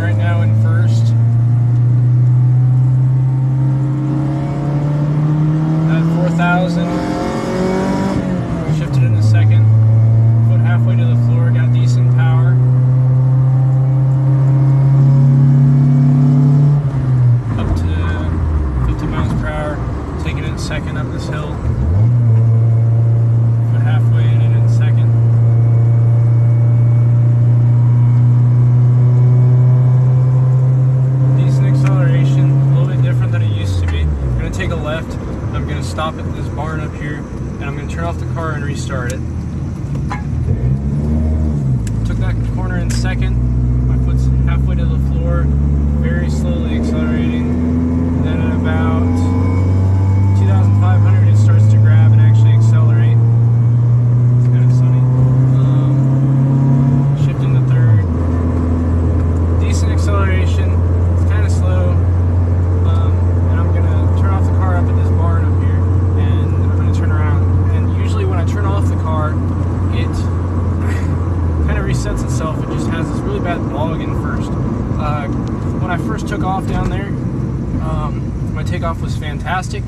right now in first. At 4,000. Shifted in the second. Foot halfway to the floor, got decent power. Up to 50 miles per hour. Taking it second up this hill. Foot halfway and in second. Decent acceleration, a little bit different than it used to be. I'm going to take a left. I'm going to stop at this barn up here, and I'm going to turn off the car and restart it. Took that corner in second. My foot's halfway to the floor, very slowly accelerating. And then at about 2,500, it starts to grab and actually accelerate. It's kind of sunny. Shifting to third. Decent acceleration. It's kind of slow. And I'm going to turn off the car up at this barn up here, and I'm going to turn around. And usually when I turn off the car, it kind of resets itself. It just has this really bad log in first. When I first took off down there, my takeoff was fantastic.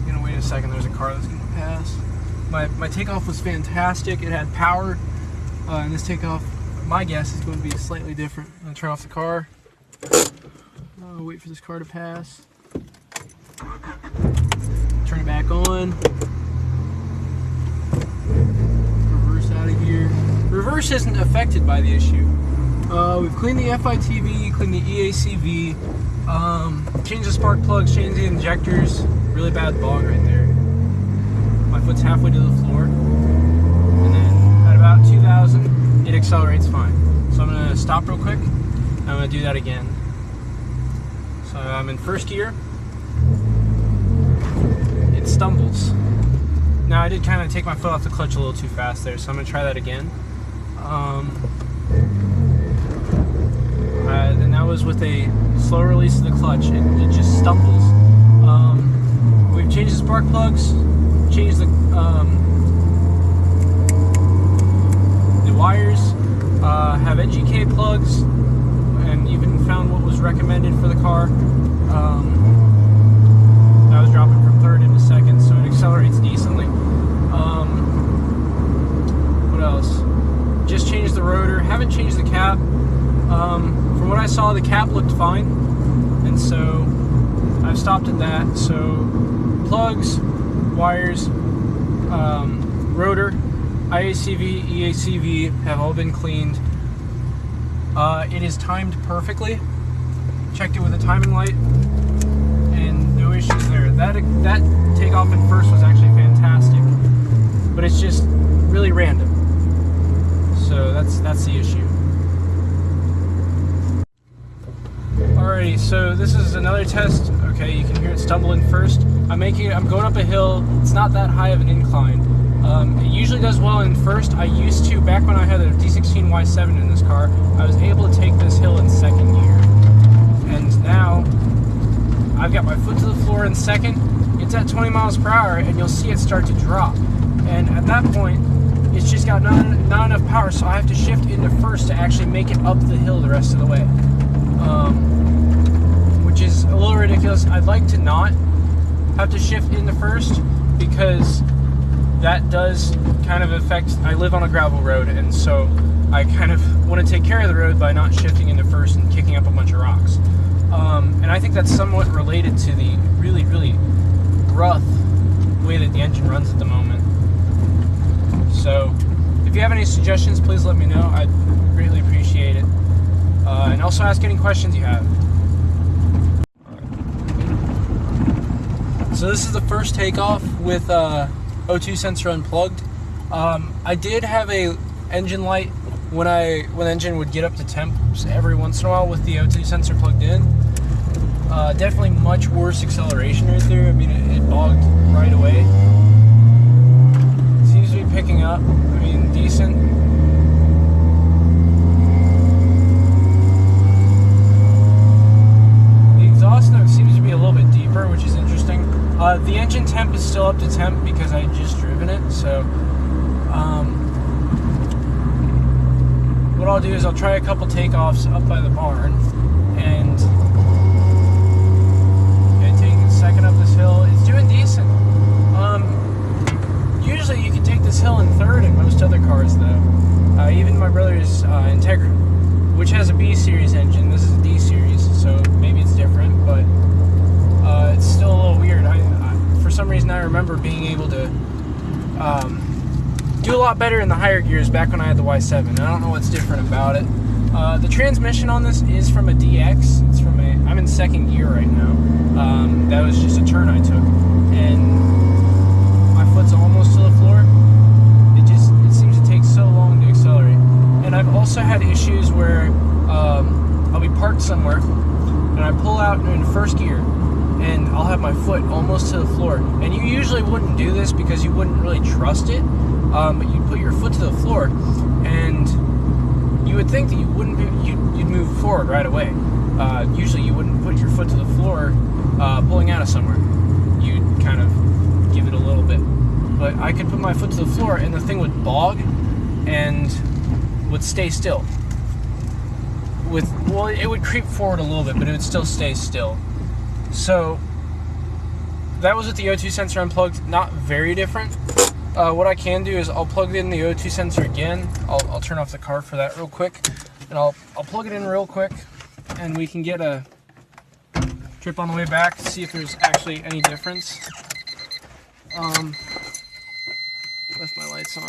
Gonna wait a second, there's a car that's gonna pass. My takeoff was fantastic. It had power, and this takeoff, my guess, is going to be slightly different. I'm gonna turn off the car. Wait for this car to pass. Turn it back on. Reverse out of here. Reverse isn't affected by the issue. We've cleaned the FITV, cleaned the EACV, changed the spark plugs, changed the injectors. Really bad bog right there. My foot's halfway to the floor. And then at about 2,000, it accelerates fine. So I'm going to stop real quick, and I'm going to do that again. So I'm in first gear. It stumbles. Now I did kind of take my foot off the clutch a little too fast there, so I'm going to try that again. And that was with a slow release of the clutch. It just stumbles. We've changed the spark plugs, changed the wires, have NGK plugs, and even found what was recommended for the car. I was dropping from third into second, so it accelerates decently. What else? Just changed the rotor. Haven't changed the cap. From what I saw, the cap looked fine, and so I've stopped at that. So plugs, wires, rotor, IACV, EACV have all been cleaned. It is timed perfectly. Checked it with a timing light, and no issues there. That takeoff in first was actually fantastic, but it's just really random. So that's the issue. Alrighty, so this is another test. Okay, you can hear it stumbling first. I'm going up a hill. It's not that high of an incline. It usually does well in first. I used to, back when I had a D16Z6 in this car, I was able to take this hill in second gear. And now, I've got my foot to the floor in second. It's at 20 miles per hour, and you'll see it start to drop. And at that point, it's just got not enough power, so I have to shift into first to actually make it up the hill the rest of the way. Which is a little ridiculous. I'd like to not have to shift into first, because that does kind of affect, I live on a gravel road, and so I kind of want to take care of the road by not shifting into first and kicking up a bunch of rocks. And I think that's somewhat related to the really, really rough way that the engine runs at the moment. So if you have any suggestions, please let me know. I'd greatly appreciate it. And also ask any questions you have. So this is the first takeoff with O2 sensor unplugged. I did have a engine light when the engine would get up to temps every once in a while with the O2 sensor plugged in. Definitely much worse acceleration right there. I mean, it bogged right away. Seems to be picking up. I mean, decent. The exhaust note seems to be a little bit deeper, which is interesting. The engine temp is still up to temp because I had just driven it, so I'll do is I'll try a couple takeoffs up by the barn, and okay, taking the second up this hill. It's doing decent. Usually you can take this hill in third in most other cars, though. Even my brother's Integra, which has a B series engine. This is a D series, so maybe it's different, but it's still a little weird. For some reason, I remember being able to do a lot better in the higher gears back when I had the Y7. I don't know what's different about it. The transmission on this is from a DX. It's from I'm in second gear right now. That was just a turn I took, and my foot's almost to the floor. It seems to take so long to accelerate. And I've also had issues where I'll be parked somewhere, and I pull out in first gear, and I'll have my foot almost to the floor. And you usually wouldn't do this because you wouldn't really trust it, but you put your foot to the floor, and you would think that you wouldn't you'd move forward right away. Usually you wouldn't put your foot to the floor pulling out of somewhere. You'd kind of give it a little bit. But I could put my foot to the floor, and the thing would bog and would stay still. Well, it would creep forward a little bit, but it would still stay still. So that was with the O2 sensor unplugged. Not very different. What I can do is I'll plug in the O2 sensor again. I'll turn off the car for that real quick, and I'll plug it in real quick, and we can get a trip on the way back to see if there's actually any difference. Left my lights on.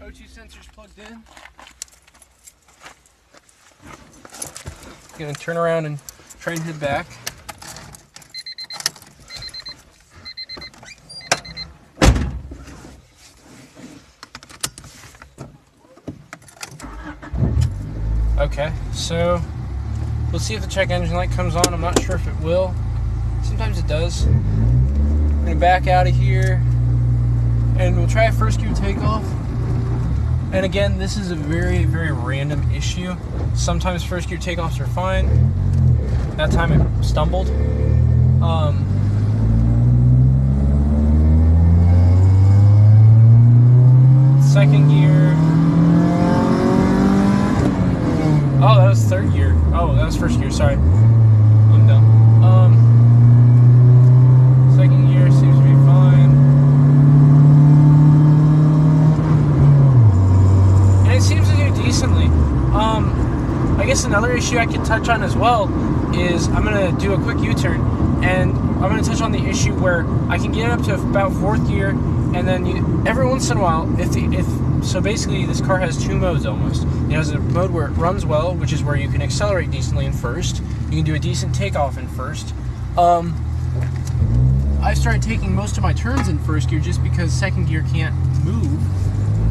O2 sensors plugged in. Gonna turn around and try and head back. Okay, so we'll see if the check engine light comes on. I'm not sure if it will. Sometimes it does. We're gonna back out of here, and we'll try a first gear takeoff. And again, this is a very, very random issue. Sometimes first gear takeoffs are fine. That time it stumbled. Second gear. Oh, that was third gear. Oh, that was first gear, sorry. I'm dumb. Second gear seems to be fine. And it seems to do decently. I guess another issue I could touch on as well is I'm going to do a quick U-turn, and I'm going to touch on the issue where I can get up to about fourth gear, and then every once in a while, so basically this car has two modes almost. It has a mode where it runs well, which is where you can accelerate decently in first. You can do a decent takeoff in first. I started taking most of my turns in first gear just because second gear can't move.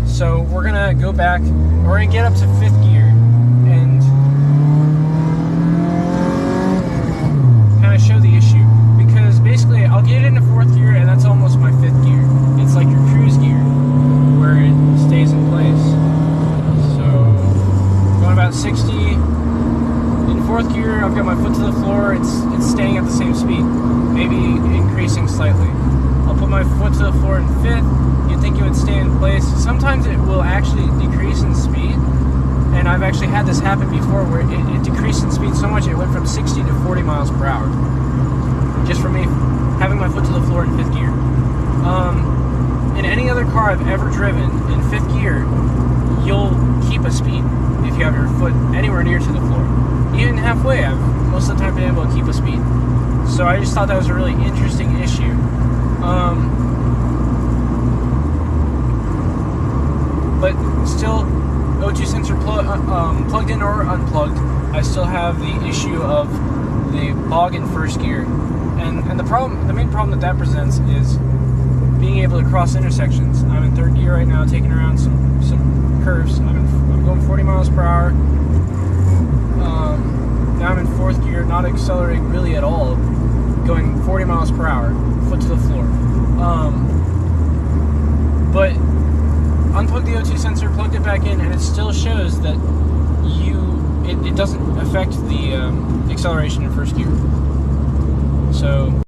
So we're gonna go back, we're gonna get up to fifth gear and kind of show the issue. Because basically I'll get into fourth gear and that's almost my fifth gear. It's like your cruise gear where it stays in place. So going about 60 in fourth gear, I've got my foot to the floor, it's staying at the same speed, maybe increasing slightly. I'll put my foot to the floor in fifth. You'd think it would stay in place. Sometimes it will actually decrease in speed, and I've actually had this happen before where it decreased in speed so much it went from 60 to 40 miles per hour. Just for me having my foot to the floor in fifth gear. In any other car I've ever driven in fifth gear, you'll keep a speed if you have your foot anywhere near to the floor. Even halfway, I've most of the time been able to keep a speed. So I just thought that was a really interesting issue. But still, O2 sensor plugged in or unplugged, I still have the issue of the bog in first gear. And the main problem that presents is being able to cross intersections. I'm in third gear right now, taking around some curves. I'm going 40 miles per hour. Now I'm in fourth gear, not accelerating really at all, going 40 miles per hour, foot to the floor. But unplugged the O2 sensor, plugged it back in, and it still shows that it doesn't affect the acceleration in first gear. So